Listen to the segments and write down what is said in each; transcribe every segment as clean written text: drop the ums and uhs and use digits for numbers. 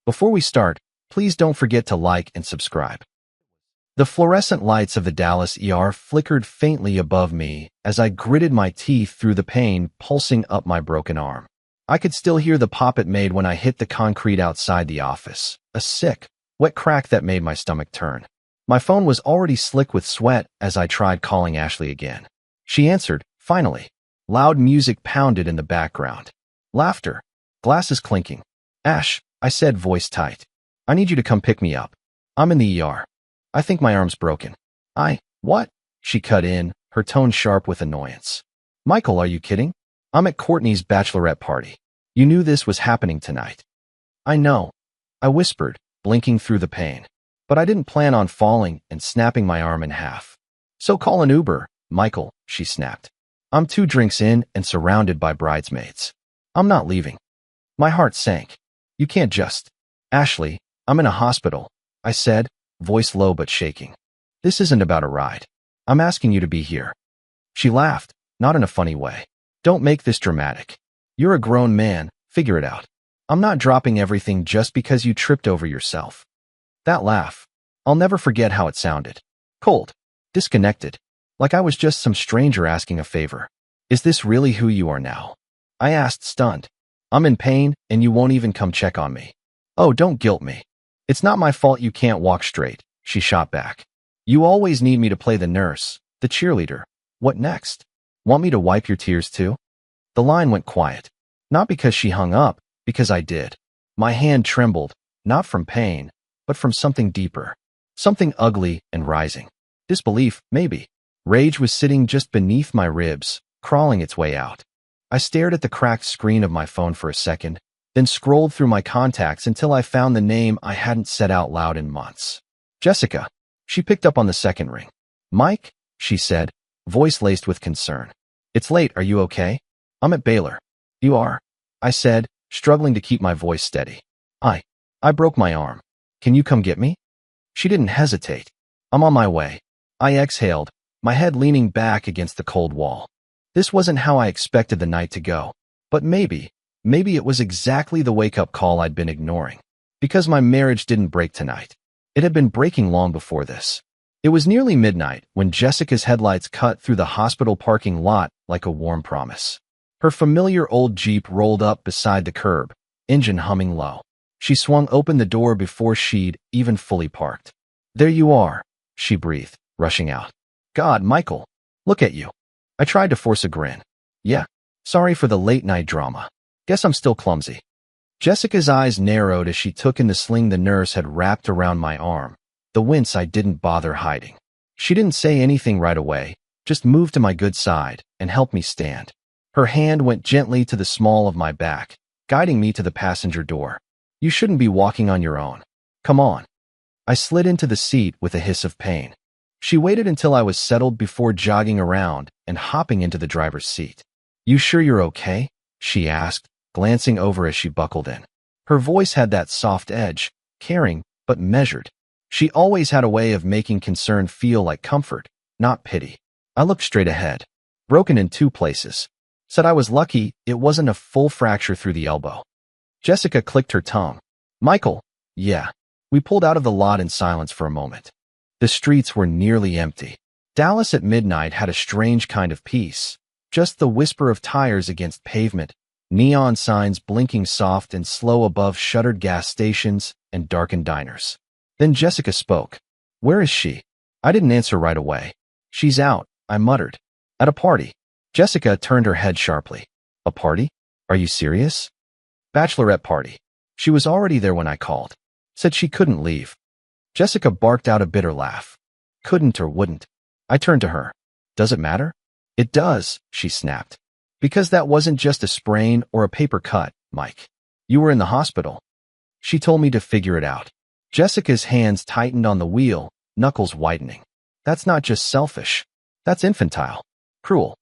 Before we start, please don't forget to like and subscribe. The fluorescent lights of the Dallas ER flickered faintly above me as I gritted my teeth through the pain pulsing up my broken arm. I could still hear the pop it made when I hit the concrete outside the office, a sick, wet crack that made my stomach turn. My phone was already slick with sweat as I tried calling Ashley again. She answered, finally. Loud music pounded in the background. Laughter. Glasses clinking. Ash, I said, voice tight. I need you to come pick me up. I'm in the ER. I think my arm's broken. What? She cut in, her tone sharp with annoyance. Michael, are you kidding? I'm at Courtney's bachelorette party. You knew this was happening tonight. I know, I whispered, blinking through the pain. But I didn't plan on falling and snapping my arm in half. So call an Uber, Michael, she snapped. I'm 2 drinks in and surrounded by bridesmaids. I'm not leaving. My heart sank. You can't just. Ashley, I'm in a hospital, I said, voice low but shaking. This isn't about a ride. I'm asking you to be here. She laughed, not in a funny way. Don't make this dramatic. You're a grown man, figure it out. I'm not dropping everything just because you tripped over yourself. That laugh. I'll never forget how it sounded. Cold. Disconnected. Like I was just some stranger asking a favor. Is this really who you are now? I asked, stunned. I'm in pain, and you won't even come check on me. Oh, don't guilt me. It's not my fault you can't walk straight, she shot back. You always need me to play the nurse, the cheerleader. What next? Want me to wipe your tears too? The line went quiet. Not because she hung up, because I did. My hand trembled, not from pain, but from something deeper. Something ugly and rising. Disbelief, maybe. Rage was sitting just beneath my ribs, crawling its way out. I stared at the cracked screen of my phone for a second, then scrolled through my contacts until I found the name I hadn't said out loud in months. Jessica. She picked up on the second ring. Mike, she said, voice laced with concern. It's late, are you okay? I'm at Baylor. You are? I said, struggling to keep my voice steady. I broke my arm. Can you come get me? She didn't hesitate. I'm on my way. I exhaled, my head leaning back against the cold wall. This wasn't how I expected the night to go, but maybe it was exactly the wake-up call I'd been ignoring. Because my marriage didn't break tonight. It had been breaking long before this. It was nearly midnight when Jessica's headlights cut through the hospital parking lot like a warm promise. Her familiar old Jeep rolled up beside the curb, engine humming low. She swung open the door before she'd even fully parked. There you are, she breathed, rushing out. God, Michael, look at you. I tried to force a grin. Yeah, sorry for the late-night drama. Guess I'm still clumsy. Jessica's eyes narrowed as she took in the sling the nurse had wrapped around my arm, the wince I didn't bother hiding. She didn't say anything right away, just moved to my good side and helped me stand. Her hand went gently to the small of my back, guiding me to the passenger door. You shouldn't be walking on your own. Come on. I slid into the seat with a hiss of pain. She waited until I was settled before jogging around and hopping into the driver's seat. You sure you're okay? She asked, glancing over as she buckled in. Her voice had that soft edge, caring, but measured. She always had a way of making concern feel like comfort, not pity. I looked straight ahead. Broken in 2 places. Said I was lucky it wasn't a full fracture through the elbow. Jessica clicked her tongue. Michael, yeah. We pulled out of the lot in silence for a moment. The streets were nearly empty. Dallas at midnight had a strange kind of peace. Just the whisper of tires against pavement, neon signs blinking soft and slow above shuttered gas stations and darkened diners. Then Jessica spoke. Where is she? I didn't answer right away. She's out, I muttered. At a party. Jessica turned her head sharply. A party? Are you serious? Bachelorette party. She was already there when I called. Said she couldn't leave. Jessica barked out a bitter laugh. Couldn't or wouldn't. I turned to her. Does it matter? It does, she snapped. Because that wasn't just a sprain or a paper cut, Mike. You were in the hospital. She told me to figure it out. Jessica's hands tightened on the wheel, knuckles whitening. That's not just selfish. That's infantile. Cruel.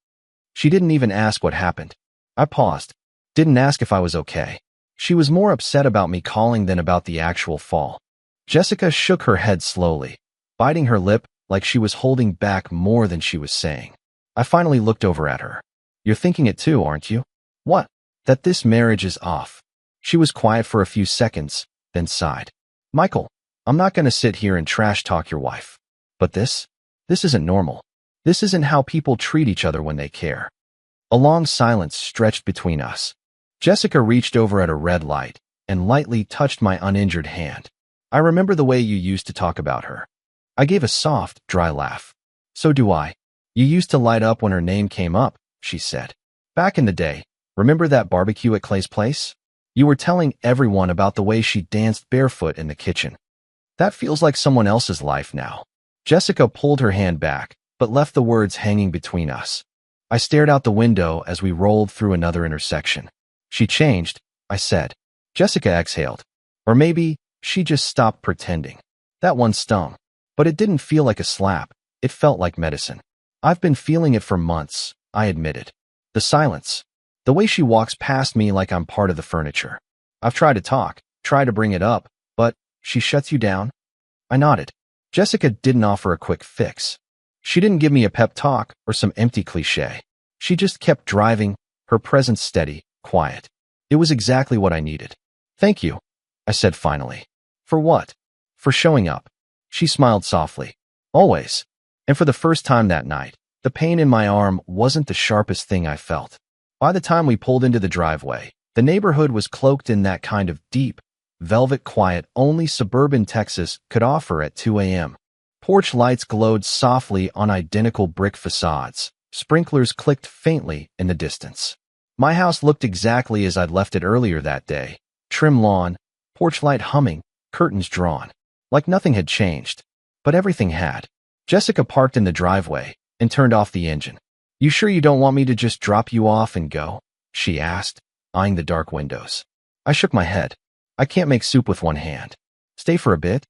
She didn't even ask what happened. I paused. Didn't ask if I was okay. She was more upset about me calling than about the actual fall. Jessica shook her head slowly, biting her lip like she was holding back more than she was saying. I finally looked over at her. You're thinking it too, aren't you? What? That this marriage is off. She was quiet for a few seconds, then sighed. Michael, I'm not going to sit here and trash talk your wife. But this isn't normal. This isn't how people treat each other when they care. A long silence stretched between us. Jessica reached over at a red light and lightly touched my uninjured hand. I remember the way you used to talk about her. I gave a soft, dry laugh. So do I. You used to light up when her name came up, she said. Back in the day, remember that barbecue at Clay's place? You were telling everyone about the way she danced barefoot in the kitchen. That feels like someone else's life now. Jessica pulled her hand back, but left the words hanging between us. I stared out the window as we rolled through another intersection. She changed, I said. Jessica exhaled. Or maybe she just stopped pretending. That one stung. But it didn't feel like a slap. It felt like medicine. I've been feeling it for months, I admitted. The silence. The way she walks past me like I'm part of the furniture. I've tried to talk, tried to bring it up, but she shuts you down? I nodded. Jessica didn't offer a quick fix. She didn't give me a pep talk or some empty cliche. She just kept driving, her presence steady, quiet. It was exactly what I needed. Thank you, I said finally. For what? For showing up. She smiled softly. Always. And for the first time that night, the pain in my arm wasn't the sharpest thing I felt. By the time we pulled into the driveway, the neighborhood was cloaked in that kind of deep, velvet quiet only suburban Texas could offer at 2 a.m. Porch lights glowed softly on identical brick facades. Sprinklers clicked faintly in the distance. My house looked exactly as I'd left it earlier that day. Trim lawn, porch light humming, curtains drawn. Like nothing had changed. But everything had. Jessica parked in the driveway and turned off the engine. You sure you don't want me to just drop you off and go? She asked, eyeing the dark windows. I shook my head. I can't make soup with one hand. Stay for a bit?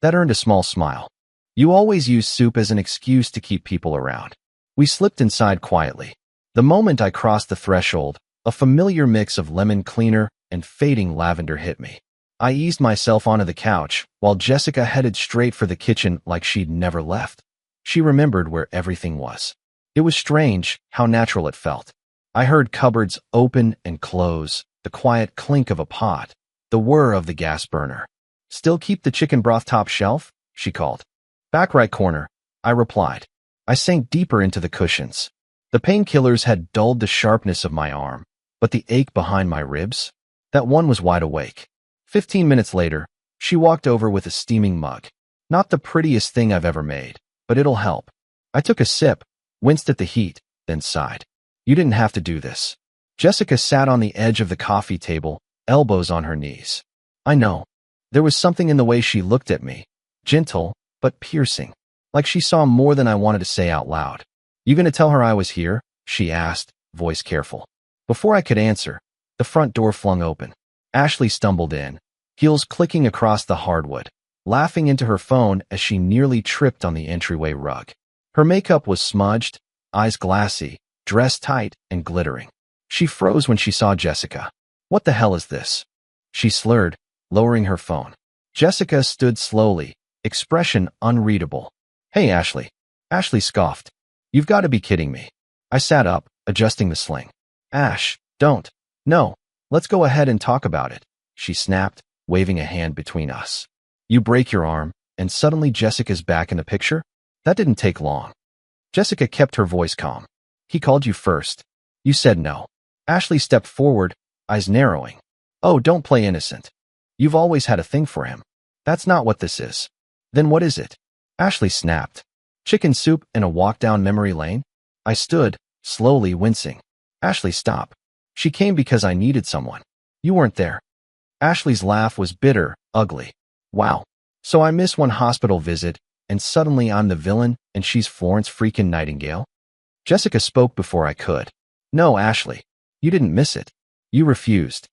That earned a small smile. You always use soup as an excuse to keep people around. We slipped inside quietly. The moment I crossed the threshold, a familiar mix of lemon cleaner and fading lavender hit me. I eased myself onto the couch, while Jessica headed straight for the kitchen like she'd never left. She remembered where everything was. It was strange how natural it felt. I heard cupboards open and close, the quiet clink of a pot, the whir of the gas burner. Still keep the chicken broth top shelf? She called. Back right corner, I replied. I sank deeper into the cushions. The painkillers had dulled the sharpness of my arm, but the ache behind my ribs? That one was wide awake. 15 minutes later, she walked over with a steaming mug. Not the prettiest thing I've ever made, but it'll help. I took a sip, winced at the heat, then sighed. You didn't have to do this. Jessica sat on the edge of the coffee table, elbows on her knees. I know. There was something in the way she looked at me. Gentle, but piercing. Like she saw more than I wanted to say out loud. You gonna tell her I was here? She asked, voice careful. Before I could answer, the front door flung open. Ashley stumbled in, heels clicking across the hardwood, laughing into her phone as she nearly tripped on the entryway rug. Her makeup was smudged, eyes glassy, dress tight and glittering. She froze when she saw Jessica. What the hell is this? She slurred, lowering her phone. Jessica stood slowly, expression unreadable. Hey, Ashley. Ashley scoffed. You've got to be kidding me. I sat up, adjusting the sling. Ash, don't. No. Let's go ahead and talk about it, she snapped, waving a hand between us. You break your arm, and suddenly Jessica's back in the picture? That didn't take long. Jessica kept her voice calm. He called you first. You said no. Ashley stepped forward, eyes narrowing. Oh, don't play innocent. You've always had a thing for him. That's not what this is. Then what is it? Ashley snapped. Chicken soup and a walk down memory lane? I stood, slowly wincing. Ashley, stop. She came because I needed someone. You weren't there. Ashley's laugh was bitter, ugly. Wow. So I miss one hospital visit, and suddenly I'm the villain, and she's Florence freaking Nightingale? Jessica spoke before I could. No, Ashley. You didn't miss it. You refused.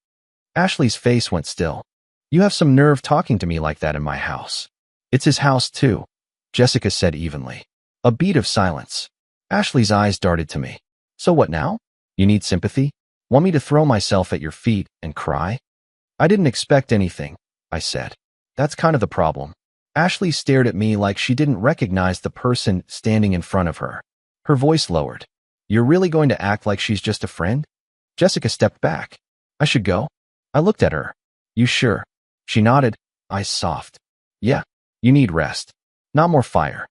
Ashley's face went still. You have some nerve talking to me like that in my house. It's his house too, Jessica said evenly. A beat of silence. Ashley's eyes darted to me. So what now? You need sympathy? Want me to throw myself at your feet and cry? I didn't expect anything, I said. That's kind of the problem. Ashley stared at me like she didn't recognize the person standing in front of her. Her voice lowered. You're really going to act like she's just a friend? Jessica stepped back. I should go? I looked at her. You sure? She nodded, eyes soft. Yeah, you need rest. Not more fire.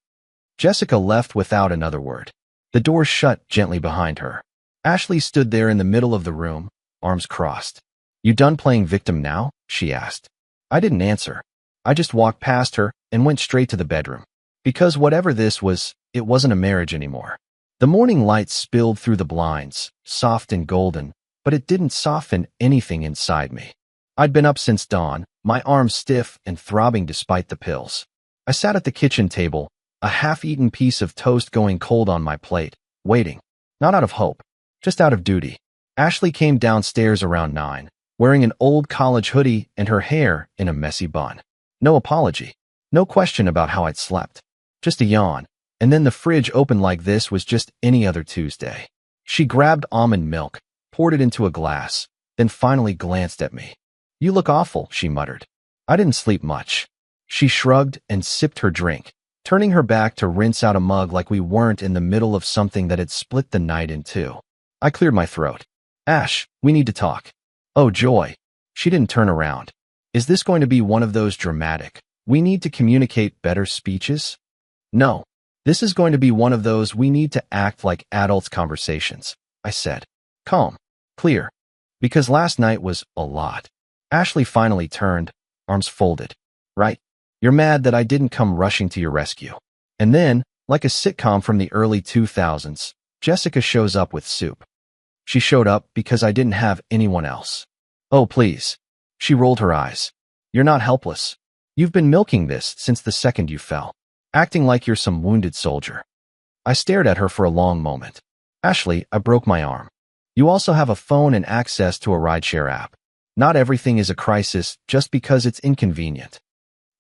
Jessica left without another word. The door shut gently behind her. Ashley stood there in the middle of the room, arms crossed. You done playing victim now? She asked. I didn't answer. I just walked past her and went straight to the bedroom. Because whatever this was, it wasn't a marriage anymore. The morning light spilled through the blinds, soft and golden, but it didn't soften anything inside me. I'd been up since dawn, my arms stiff and throbbing despite the pills. I sat at the kitchen table, a half-eaten piece of toast going cold on my plate, waiting. Not out of hope, just out of duty. Ashley came downstairs around 9, wearing an old college hoodie and her hair in a messy bun. No apology. No question about how I'd slept. Just a yawn. And then the fridge opened like this was just any other Tuesday. She grabbed almond milk, poured it into a glass, then finally glanced at me. You look awful, she muttered. I didn't sleep much. She shrugged and sipped her drink, turning her back to rinse out a mug like we weren't in the middle of something that had split the night in two. I cleared my throat. Ash, we need to talk. Oh, joy. She didn't turn around. Is this going to be one of those dramatic, we need to communicate better speeches? No. This is going to be one of those we need to act like adults conversations, I said. Calm. Clear. Because last night was a lot. Ashley finally turned, arms folded. Right. You're mad that I didn't come rushing to your rescue. And then, like a sitcom from the early 2000s, Jessica shows up with soup. She showed up because I didn't have anyone else. Oh, please. She rolled her eyes. You're not helpless. You've been milking this since the second you fell, acting like you're some wounded soldier. I stared at her for a long moment. Ashley, I broke my arm. You also have a phone and access to a rideshare app. Not everything is a crisis just because it's inconvenient.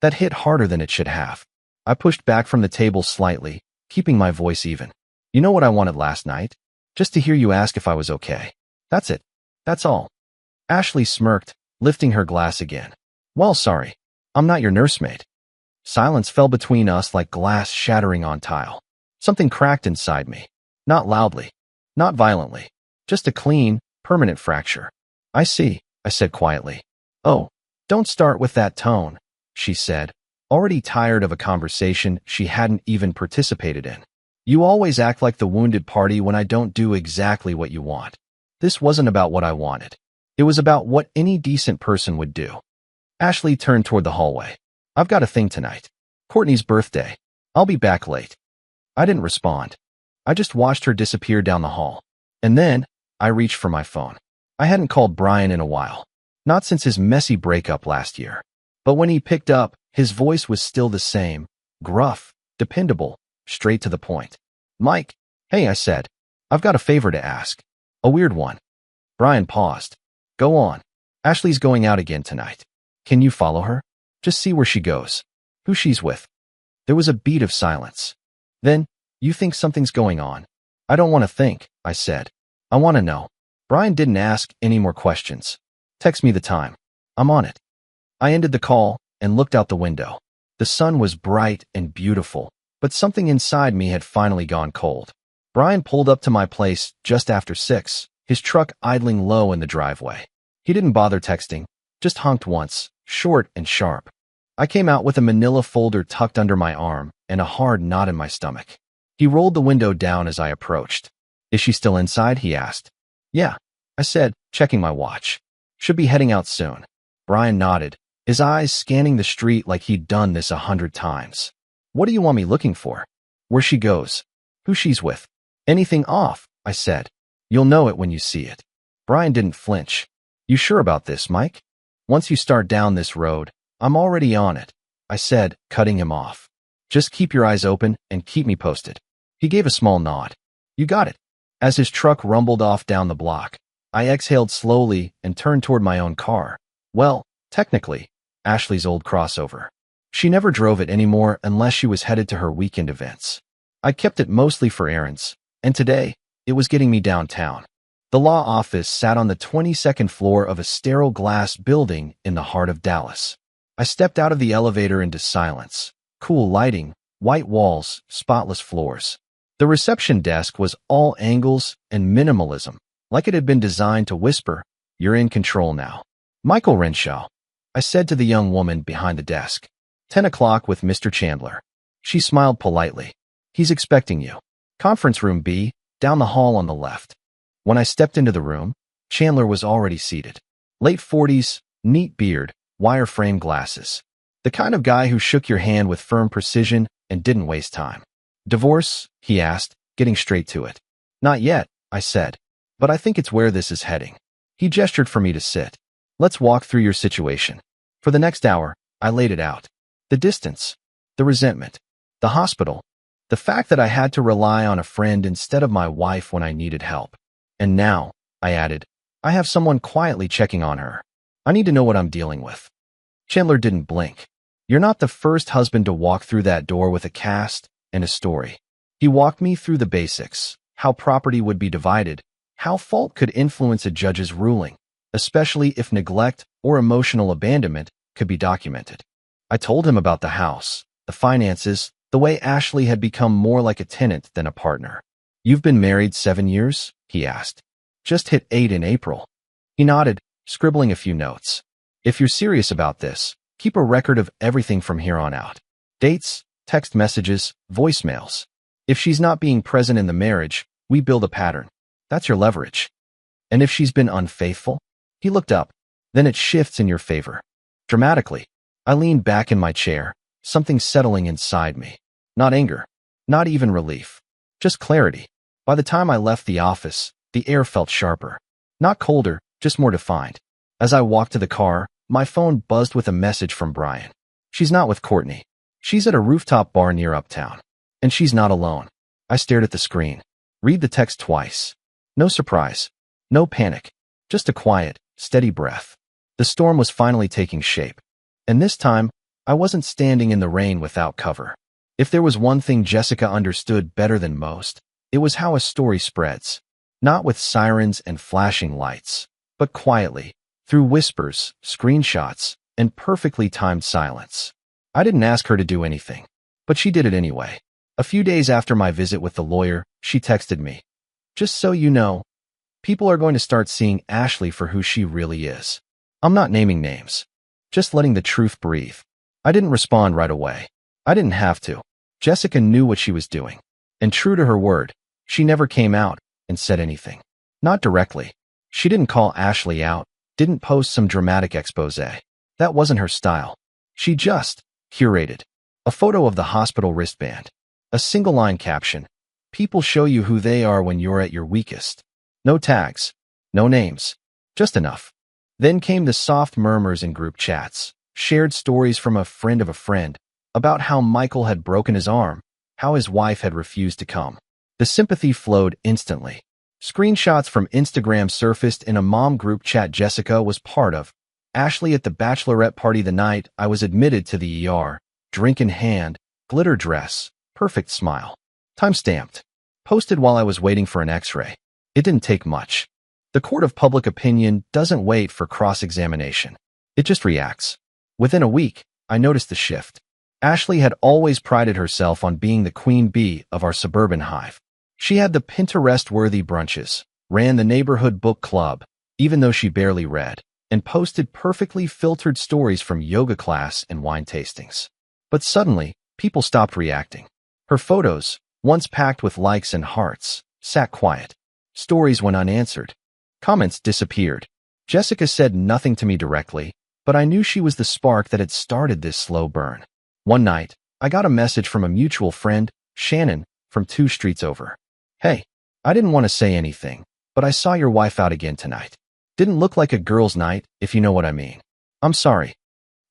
That hit harder than it should have. I pushed back from the table slightly, keeping my voice even. You know what I wanted last night? Just to hear you ask if I was okay. That's it. That's all. Ashley smirked, lifting her glass again. Well, sorry. I'm not your nursemaid. Silence fell between us like glass shattering on tile. Something cracked inside me. Not loudly. Not violently. Just a clean, permanent fracture. I see, I said quietly. Oh, don't start with that tone, she said, already tired of a conversation she hadn't even participated in. You always act like the wounded party when I don't do exactly what you want. This wasn't about what I wanted. It was about what any decent person would do. Ashley turned toward the hallway. I've got a thing tonight. Courtney's birthday. I'll be back late. I didn't respond. I just watched her disappear down the hall. And then, I reached for my phone. I hadn't called Brian in a while. Not since his messy breakup last year. But when he picked up, his voice was still the same. Gruff, dependable, straight to the point. Mike, hey, I said. I've got a favor to ask. A weird one. Brian paused. Go on. Ashley's going out again tonight. Can you follow her? Just see where she goes. Who she's with. There was a beat of silence. Then, you think something's going on. I don't want to think, I said. I want to know. Brian didn't ask any more questions. Text me the time. I'm on it. I ended the call and looked out the window. The sun was bright and beautiful, but something inside me had finally gone cold. Brian pulled up to my place just after 6, his truck idling low in the driveway. He didn't bother texting, just honked once, short and sharp. I came out with a manila folder tucked under my arm and a hard knot in my stomach. He rolled the window down as I approached. Is she still inside? He asked. Yeah, I said, checking my watch. Should be heading out soon. Brian nodded, his eyes scanning the street like he'd done this 100 times. What do you want me looking for? Where she goes. Who she's with. Anything off, I said. You'll know it when you see it. Brian didn't flinch. You sure about this, Mike? Once you start down this road, I'm already on it, I said, cutting him off. Just keep your eyes open and keep me posted. He gave a small nod. You got it. As his truck rumbled off down the block, I exhaled slowly and turned toward my own car. Well, technically, Ashley's old crossover. She never drove it anymore unless she was headed to her weekend events. I kept it mostly for errands, and today, it was getting me downtown. The law office sat on the 22nd floor of a sterile glass building in the heart of Dallas. I stepped out of the elevator into silence. Cool lighting, white walls, spotless floors. The reception desk was all angles and minimalism, like it had been designed to whisper, "You're in control now." Michael Renshaw. I said to the young woman behind the desk. 10 o'clock with Mr. Chandler. She smiled politely. He's expecting you. Conference room B, down the hall on the left. When I stepped into the room, Chandler was already seated. Late 40s, neat beard, wire-frame glasses. The kind of guy who shook your hand with firm precision and didn't waste time. Divorce? He asked, getting straight to it. Not yet, I said. But I think it's where this is heading. He gestured for me to sit. Let's walk through your situation. For the next hour, I laid it out. The distance, the resentment, the hospital, the fact that I had to rely on a friend instead of my wife when I needed help. And now, I added, I have someone quietly checking on her. I need to know what I'm dealing with. Chandler didn't blink. You're not the first husband to walk through that door with a cast and a story. He walked me through the basics, how property would be divided, how fault could influence a judge's ruling, especially if neglect or emotional abandonment could be documented. I told him about the house, the finances, the way Ashley had become more like a tenant than a partner. You've been married 7 years? He asked. Just hit 8 in April. He nodded, scribbling a few notes. If you're serious about this, keep a record of everything from here on out. Dates, text messages, voicemails. If she's not being present in the marriage, we build a pattern. That's your leverage. And if she's been unfaithful? He looked up. Then it shifts in your favor. Dramatically. I leaned back in my chair, something settling inside me. Not anger. Not even relief. Just clarity. By the time I left the office, the air felt sharper. Not colder, just more defined. As I walked to the car, my phone buzzed with a message from Brian. She's not with Courtney. She's at a rooftop bar near Uptown. And she's not alone. I stared at the screen. Read the text twice. No surprise. No panic. Just a quiet, steady breath. The storm was finally taking shape. And this time, I wasn't standing in the rain without cover. If there was one thing Jessica understood better than most, it was how a story spreads. Not with sirens and flashing lights, but quietly, through whispers, screenshots, and perfectly timed silence. I didn't ask her to do anything, but she did it anyway. A few days after my visit with the lawyer, she texted me. Just so you know, people are going to start seeing Ashley for who she really is. I'm not naming names. Just letting the truth breathe. I didn't respond right away. I didn't have to. Jessica knew what she was doing. And true to her word, she never came out and said anything. Not directly. She didn't call Ashley out, didn't post some dramatic expose. That wasn't her style. She just curated a photo of the hospital wristband. A single-line caption. People show you who they are when you're at your weakest. No tags. No names. Just enough. Then came the soft murmurs in group chats, shared stories from a friend of a friend, about how Michael had broken his arm, how his wife had refused to come. The sympathy flowed instantly. Screenshots from Instagram surfaced in a mom group chat Jessica was part of. Ashley at the bachelorette party the night I was admitted to the ER, drink in hand, glitter dress, perfect smile. Time-stamped. Posted while I was waiting for an x-ray. It didn't take much. The court of public opinion doesn't wait for cross-examination. It just reacts. Within a week, I noticed the shift. Ashley had always prided herself on being the queen bee of our suburban hive. She had the Pinterest-worthy brunches, ran the neighborhood book club, even though she barely read, and posted perfectly filtered stories from yoga class and wine tastings. But suddenly, people stopped reacting. Her photos, once packed with likes and hearts, sat quiet. Stories went unanswered. Comments disappeared. Jessica said nothing to me directly, but I knew she was the spark that had started this slow burn. One night, I got a message from a mutual friend, Shannon, from 2 streets over. Hey, I didn't want to say anything, but I saw your wife out again tonight. Didn't look like a girl's night, if you know what I mean. I'm sorry.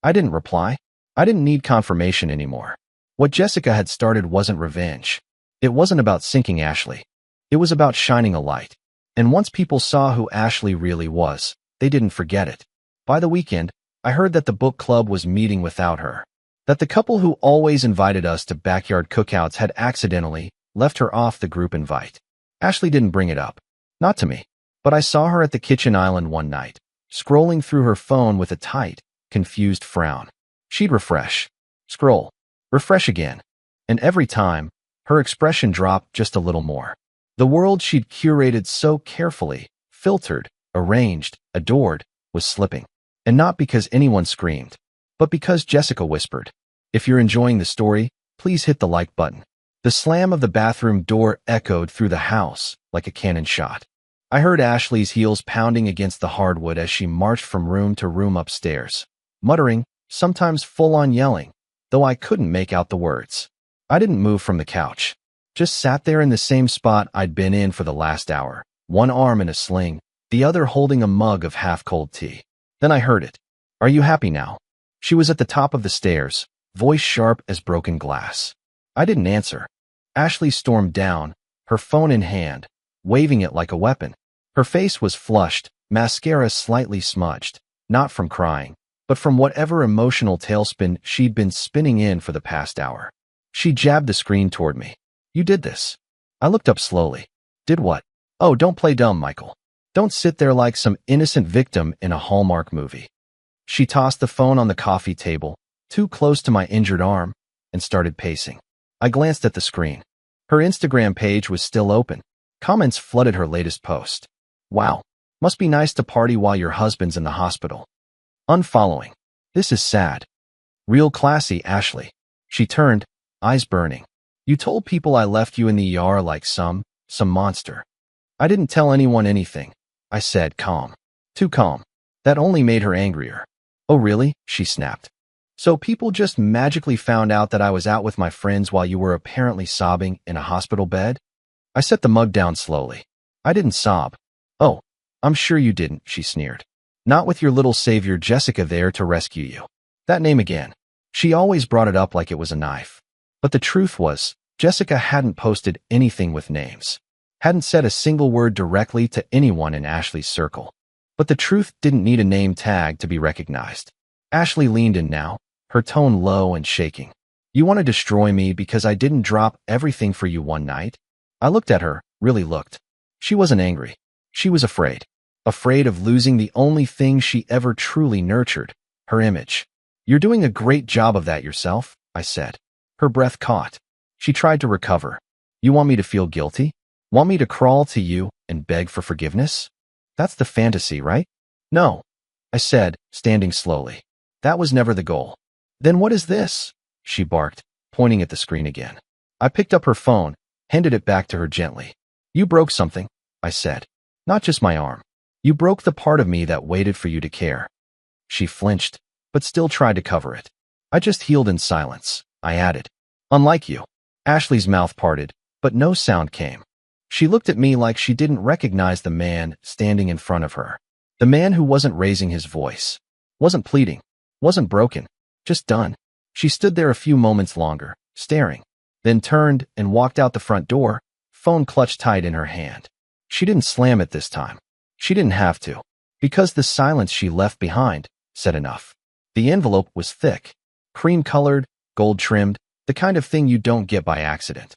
I didn't reply. I didn't need confirmation anymore. What Jessica had started wasn't revenge. It wasn't about sinking Ashley. It was about shining a light. And once people saw who Ashley really was, they didn't forget it. By the weekend, I heard that the book club was meeting without her. That the couple who always invited us to backyard cookouts had accidentally left her off the group invite. Ashley didn't bring it up. Not to me. But I saw her at the kitchen island one night, scrolling through her phone with a tight, confused frown. She'd refresh. Scroll. Refresh again. And every time, her expression dropped just a little more. The world she'd curated so carefully, filtered, arranged, adored, was slipping. And not because anyone screamed, but because Jessica whispered. If you're enjoying the story, please hit the like button. The slam of the bathroom door echoed through the house like a cannon shot. I heard Ashley's heels pounding against the hardwood as she marched from room to room upstairs, muttering, sometimes full-on yelling, though I couldn't make out the words. I didn't move from the couch. Just sat there in the same spot I'd been in for the last hour, one arm in a sling, the other holding a mug of half-cold tea. Then I heard it. Are you happy now? She was at the top of the stairs, voice sharp as broken glass. I didn't answer. Ashley stormed down, her phone in hand, waving it like a weapon. Her face was flushed, mascara slightly smudged, not from crying, but from whatever emotional tailspin she'd been spinning in for the past hour. She jabbed the screen toward me. You did this. I looked up slowly. Did what? Oh, don't play dumb, Michael. Don't sit there like some innocent victim in a Hallmark movie. She tossed the phone on the coffee table, too close to my injured arm, and started pacing. I glanced at the screen. Her Instagram page was still open. Comments flooded her latest post. Wow, must be nice to party while your husband's in the hospital. Unfollowing. This is sad. Real classy, Ashley. She turned, eyes burning. You told people I left you in the ER like some monster. I didn't tell anyone anything, I said, calm. Too calm. That only made her angrier. Oh really? She snapped. So people just magically found out that I was out with my friends while you were apparently sobbing in a hospital bed? I set the mug down slowly. I didn't sob. Oh, I'm sure you didn't, she sneered. Not with your little savior Jessica there to rescue you. That name again. She always brought it up like it was a knife. But the truth was, Jessica hadn't posted anything with names. Hadn't said a single word directly to anyone in Ashley's circle. But the truth didn't need a name tag to be recognized. Ashley leaned in now, her tone low and shaking. You want to destroy me because I didn't drop everything for you one night? I looked at her, really looked. She wasn't angry. She was afraid. Afraid of losing the only thing she ever truly nurtured, her image. You're doing a great job of that yourself, I said. Her breath caught. She tried to recover. You want me to feel guilty? Want me to crawl to you and beg for forgiveness? That's the fantasy, right? No, I said, standing slowly. That was never the goal. Then what is this? She barked, pointing at the screen again. I picked up her phone, handed it back to her gently. You broke something, I said. Not just my arm. You broke the part of me that waited for you to care. She flinched, but still tried to cover it. I just healed in silence, I added. Unlike you. Ashley's mouth parted, but no sound came. She looked at me like she didn't recognize the man standing in front of her. The man who wasn't raising his voice. Wasn't pleading. Wasn't broken. Just done. She stood there a few moments longer, staring, then turned and walked out the front door, phone clutched tight in her hand. She didn't slam it this time. She didn't have to, because the silence she left behind said enough. The envelope was thick, cream-colored, gold-trimmed, the kind of thing you don't get by accident.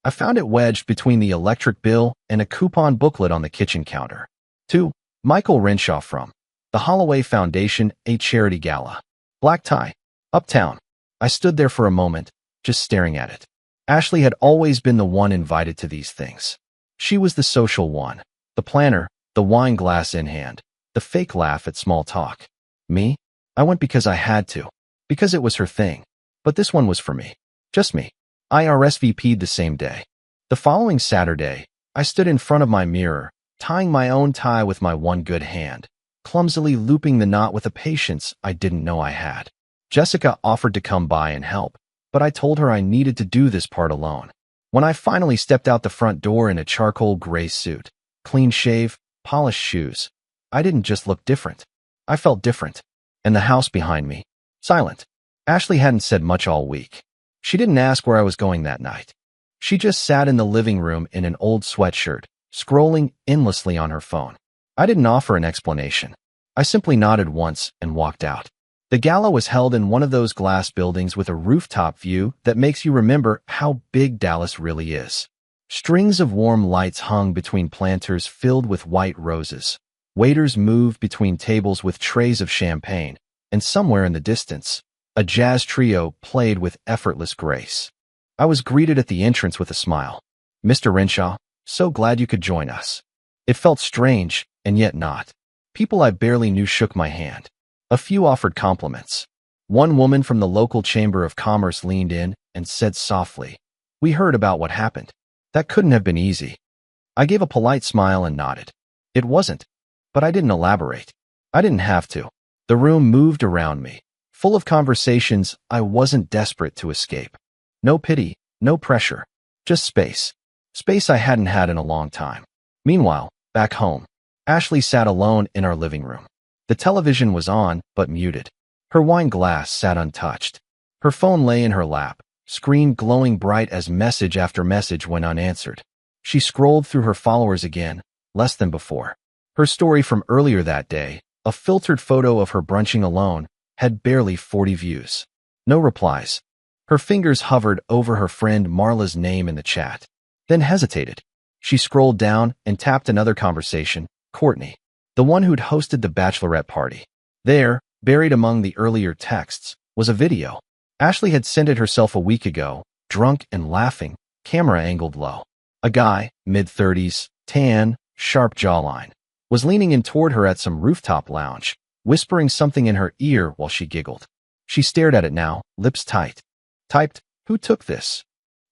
I found it wedged between the electric bill and a coupon booklet on the kitchen counter. To Michael Renshaw from the Holloway Foundation, a charity gala. Black tie. Uptown. I stood there for a moment, just staring at it. Ashley had always been the one invited to these things. She was the social one, the planner, the wine glass in hand, the fake laugh at small talk. Me? I went because I had to, because it was her thing. But this one was for me. Just me. I RSVP'd the same day. The following Saturday, I stood in front of my mirror, tying my own tie with my one good hand, clumsily looping the knot with a patience I didn't know I had. Jessica offered to come by and help, but I told her I needed to do this part alone. When I finally stepped out the front door in a charcoal gray suit, clean shave, polished shoes, I didn't just look different. I felt different. And the house behind me, silent. Ashley hadn't said much all week. She didn't ask where I was going that night. She just sat in the living room in an old sweatshirt, scrolling endlessly on her phone. I didn't offer an explanation. I simply nodded once and walked out. The gala was held in one of those glass buildings with a rooftop view that makes you remember how big Dallas really is. Strings of warm lights hung between planters filled with white roses. Waiters moved between tables with trays of champagne, and somewhere in the distance, a jazz trio played with effortless grace. I was greeted at the entrance with a smile. Mr. Renshaw, so glad you could join us. It felt strange, and yet not. People I barely knew shook my hand. A few offered compliments. One woman from the local chamber of commerce leaned in and said softly, "We heard about what happened. That couldn't have been easy." I gave a polite smile and nodded. It wasn't, but I didn't elaborate. I didn't have to. The room moved around me, full of conversations I wasn't desperate to escape. No pity, no pressure, just space. Space I hadn't had in a long time. Meanwhile, back home, Ashley sat alone in our living room. The television was on, but muted. Her wine glass sat untouched. Her phone lay in her lap, screen glowing bright as message after message went unanswered. She scrolled through her followers again, less than before. Her story from earlier that day, a filtered photo of her brunching alone, had barely 40 views. No replies. Her fingers hovered over her friend Marla's name in the chat, then hesitated. She scrolled down and tapped another conversation, Courtney, the one who'd hosted the bachelorette party. There, buried among the earlier texts, was a video. Ashley had sent it herself a week ago, drunk and laughing, camera angled low. A guy, mid-30s, tan, sharp jawline, was leaning in toward her at some rooftop lounge, whispering something in her ear while she giggled. She stared at it now, lips tight. Typed, "Who took this?"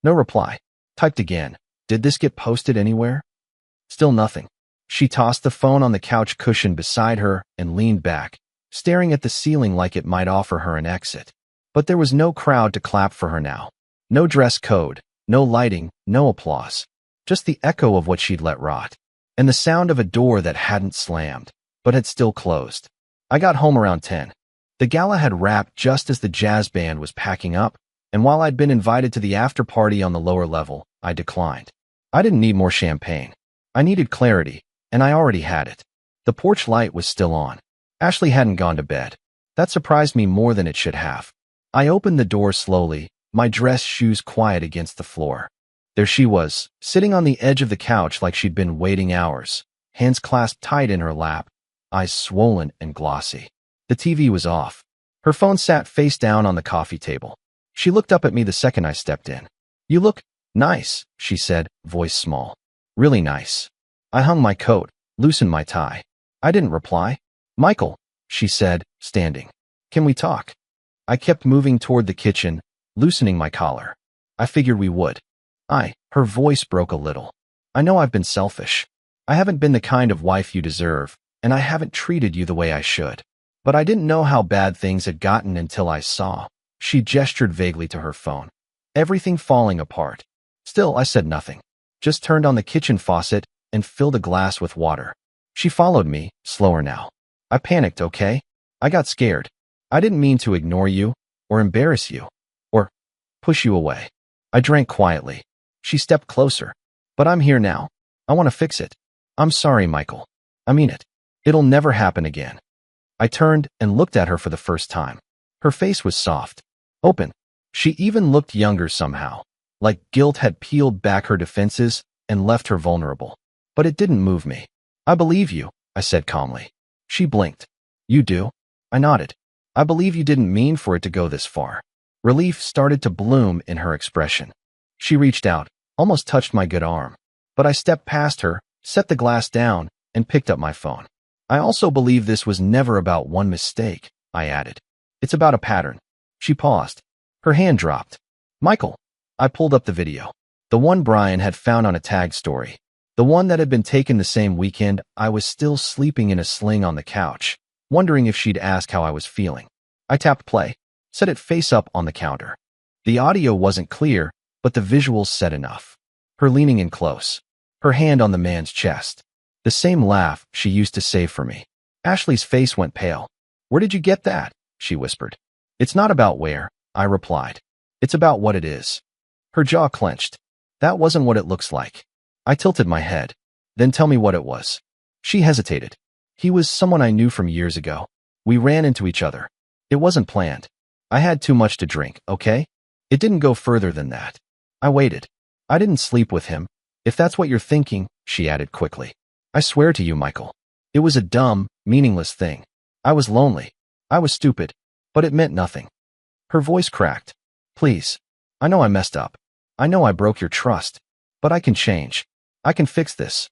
No reply. Typed again. "Did this get posted anywhere?" Still nothing. She tossed the phone on the couch cushion beside her and leaned back, staring at the ceiling like it might offer her an exit. But there was no crowd to clap for her now. No dress code, no lighting, no applause. Just the echo of what she'd let rot. And the sound of a door that hadn't slammed, but had still closed. I got home around 10. The gala had wrapped just as the jazz band was packing up, and while I'd been invited to the after party on the lower level, I declined. I didn't need more champagne. I needed clarity, and I already had it. The porch light was still on. Ashley hadn't gone to bed. That surprised me more than it should have. I opened the door slowly, my dress shoes quiet against the floor. There she was, sitting on the edge of the couch like she'd been waiting hours, hands clasped tight in her lap, eyes swollen and glossy. The TV was off. Her phone sat face down on the coffee table. She looked up at me the second I stepped in. "You look nice," she said, voice small. "Really nice." I hung my coat, loosened my tie. I didn't reply. "Michael," she said, standing. "Can we talk?" I kept moving toward the kitchen, loosening my collar. I figured we would. Her voice broke a little. "I know I've been selfish. I haven't been the kind of wife you deserve, and I haven't treated you the way I should. But I didn't know how bad things had gotten until I saw." She gestured vaguely to her phone. "Everything falling apart." Still, I said nothing. Just turned on the kitchen faucet and filled a glass with water. She followed me, slower now. I panicked, okay? I got scared. I didn't mean to ignore you, or embarrass you, or push you away. I drank quietly. She stepped closer. "But I'm here now. I want to fix it. I'm sorry, Michael. I mean it. It'll never happen again." I turned and looked at her for the first time. Her face was soft, open. She even looked younger somehow, like guilt had peeled back her defenses and left her vulnerable. But it didn't move me. "I believe you," I said calmly. She blinked. "You do?" I nodded. "I believe you didn't mean for it to go this far." Relief started to bloom in her expression. She reached out, almost touched my good arm. But I stepped past her, set the glass down, and picked up my phone. "I also believe this was never about one mistake," I added. "It's about a pattern." She paused. Her hand dropped. "Michael." I pulled up the video. The one Brian had found on a tag story. The one that had been taken the same weekend I was still sleeping in a sling on the couch, wondering if she'd ask how I was feeling. I tapped play, set it face up on the counter. The audio wasn't clear, but the visuals said enough. Her leaning in close, her hand on the man's chest. The same laugh she used to save for me. Ashley's face went pale. "Where did you get that?" she whispered. "It's not about where," I replied. "It's about what it is." Her jaw clenched. "That wasn't what it looks like." I tilted my head. "Then tell me what it was." She hesitated. "He was someone I knew from years ago. We ran into each other. It wasn't planned. I had too much to drink, okay? It didn't go further than that." I waited. "I didn't sleep with him. If that's what you're thinking," she added quickly. "I swear to you, Michael. It was a dumb, meaningless thing. I was lonely. I was stupid. But it meant nothing." Her voice cracked. "Please. I know I messed up. I know I broke your trust. But I can change. I can fix this."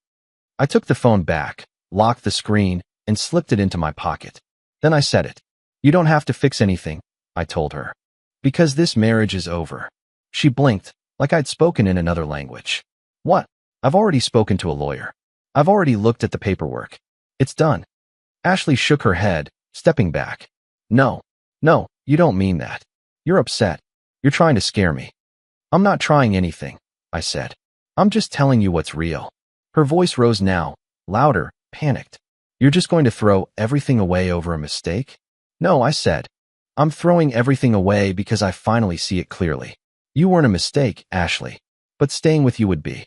I took the phone back, locked the screen, and slipped it into my pocket. Then I said it. You don't have to fix anything, I told her. Because this marriage is over. She blinked, like I'd spoken in another language. What? I've already spoken to a lawyer. I've already looked at the paperwork. It's done. Ashley shook her head, stepping back. No, you don't mean that. You're upset. You're trying to scare me. I'm not trying anything, I said. I'm just telling you what's real. Her voice rose now, louder, panicked. You're just going to throw everything away over a mistake? No, I said. I'm throwing everything away because I finally see it clearly. You weren't a mistake, Ashley. But staying with you would be.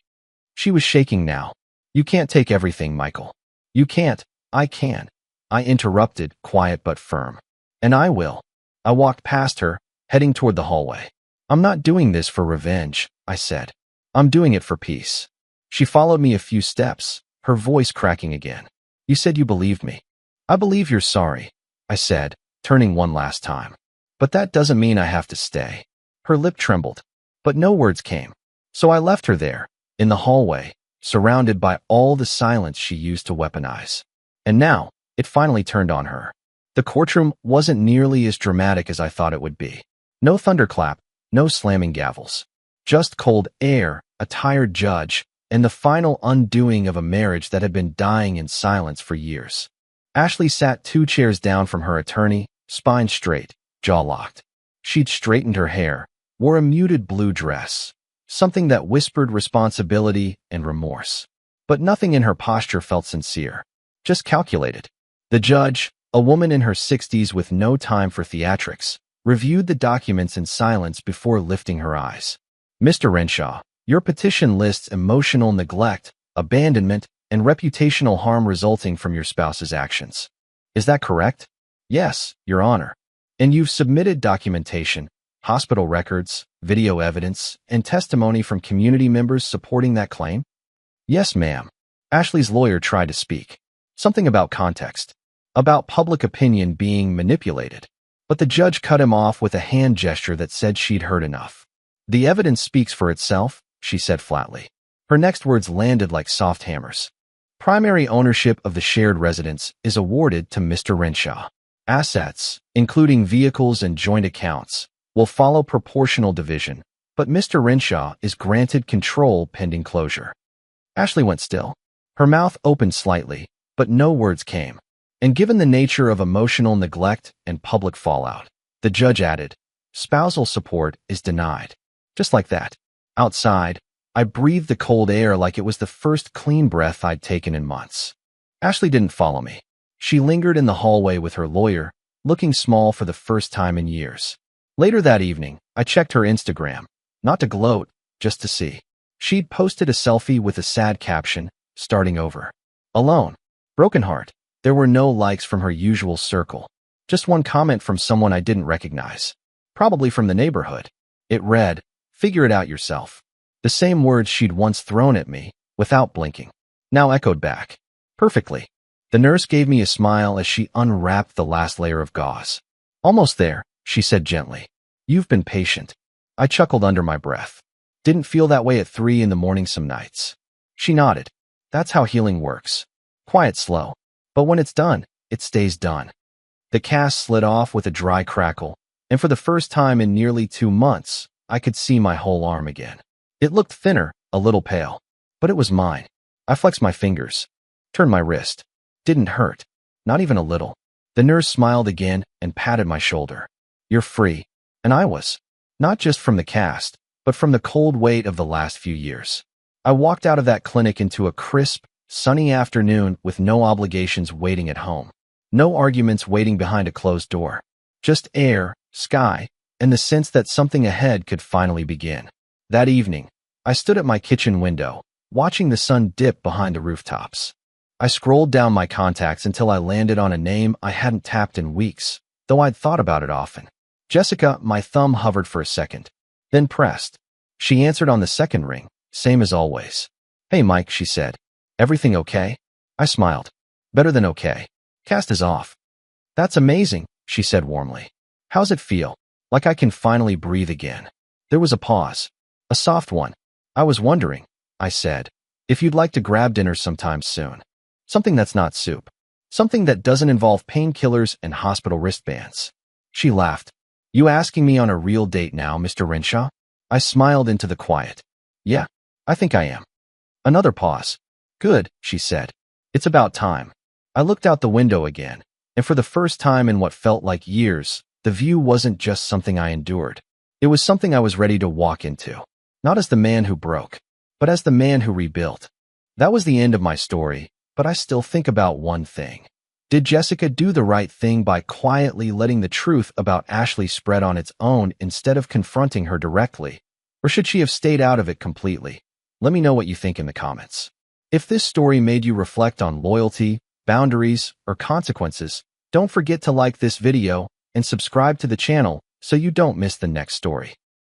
She was shaking now. You can't take everything, Michael. You can't. I can. I interrupted, quiet but firm. And I will. I walked past her, heading toward the hallway. I'm not doing this for revenge, I said. I'm doing it for peace. She followed me a few steps, her voice cracking again. You said you believed me. I believe you're sorry, I said, turning one last time. But that doesn't mean I have to stay. Her lip trembled, but no words came. So I left her there, in the hallway, surrounded by all the silence she used to weaponize. And now, it finally turned on her. The courtroom wasn't nearly as dramatic as I thought it would be. No thunderclap, no slamming gavels. Just cold air, a tired judge, and the final undoing of a marriage that had been dying in silence for years. Ashley sat 2 chairs down from her attorney, spine straight, jaw locked. She'd straightened her hair, wore a muted blue dress, something that whispered responsibility and remorse. But nothing in her posture felt sincere, just calculated. The judge, a woman in her 60s with no time for theatrics, reviewed the documents in silence before lifting her eyes. Mr. Renshaw, your petition lists emotional neglect, abandonment, and reputational harm resulting from your spouse's actions. Is that correct? Yes, Your Honor. And you've submitted documentation, hospital records, video evidence, and testimony from community members supporting that claim? Yes, ma'am. Ashley's lawyer tried to speak. Something about context. About public opinion being manipulated. But the judge cut him off with a hand gesture that said she'd heard enough. The evidence speaks for itself, she said flatly. Her next words landed like soft hammers. Primary ownership of the shared residence is awarded to Mr. Renshaw. Assets, including vehicles and joint accounts, will follow proportional division, but Mr. Renshaw is granted control pending closure. Ashley went still. Her mouth opened slightly, but no words came. And given the nature of emotional neglect and public fallout, the judge added, spousal support is denied. Just like that. Outside, I breathed the cold air like it was the first clean breath I'd taken in months. Ashley didn't follow me. She lingered in the hallway with her lawyer, looking small for the first time in years. Later that evening, I checked her Instagram, not to gloat, just to see. She'd posted a selfie with a sad caption, starting over. Alone. Broken heart. There were no likes from her usual circle. Just one comment from someone I didn't recognize. Probably from the neighborhood. It read, figure it out yourself. The same words she'd once thrown at me, without blinking, now echoed back. Perfectly. The nurse gave me a smile as she unwrapped the last layer of gauze. Almost there, she said gently. You've been patient. I chuckled under my breath. Didn't feel that way at 3 in the morning some nights. She nodded. That's how healing works. Quiet, slow. But when it's done, it stays done. The cast slid off with a dry crackle, and for the first time in nearly 2 months, I could see my whole arm again. It looked thinner, a little pale, but it was mine. I flexed my fingers, turned my wrist. Didn't hurt, not even a little. The nurse smiled again and patted my shoulder. You're free. And I was. Not just from the cast, but from the cold weight of the last few years. I walked out of that clinic into a crisp, sunny afternoon with no obligations waiting at home. No arguments waiting behind a closed door. Just air, sky, and the sense that something ahead could finally begin. That evening, I stood at my kitchen window, watching the sun dip behind the rooftops. I scrolled down my contacts until I landed on a name I hadn't tapped in weeks, though I'd thought about it often. Jessica. My thumb hovered for a second, then pressed. She answered on the second ring, same as always. Hey Mike, she said. Everything okay? I smiled. Better than okay. Cast is off. That's amazing, she said warmly. How's it feel? Like I can finally breathe again. There was a pause. A soft one. I was wondering, I said, if you'd like to grab dinner sometime soon. Something that's not soup. Something that doesn't involve painkillers and hospital wristbands. She laughed. You asking me on a real date now, Mr. Renshaw? I smiled into the quiet. Yeah, I think I am. Another pause. Good, she said. It's about time. I looked out the window again, and for the first time in what felt like years, the view wasn't just something I endured. It was something I was ready to walk into. Not as the man who broke, but as the man who rebuilt. That was the end of my story, but I still think about one thing. Did Jessica do the right thing by quietly letting the truth about Ashley spread on its own instead of confronting her directly? Or should she have stayed out of it completely? Let me know what you think in the comments. If this story made you reflect on loyalty, boundaries, or consequences, don't forget to like this video and subscribe to the channel so you don't miss the next story.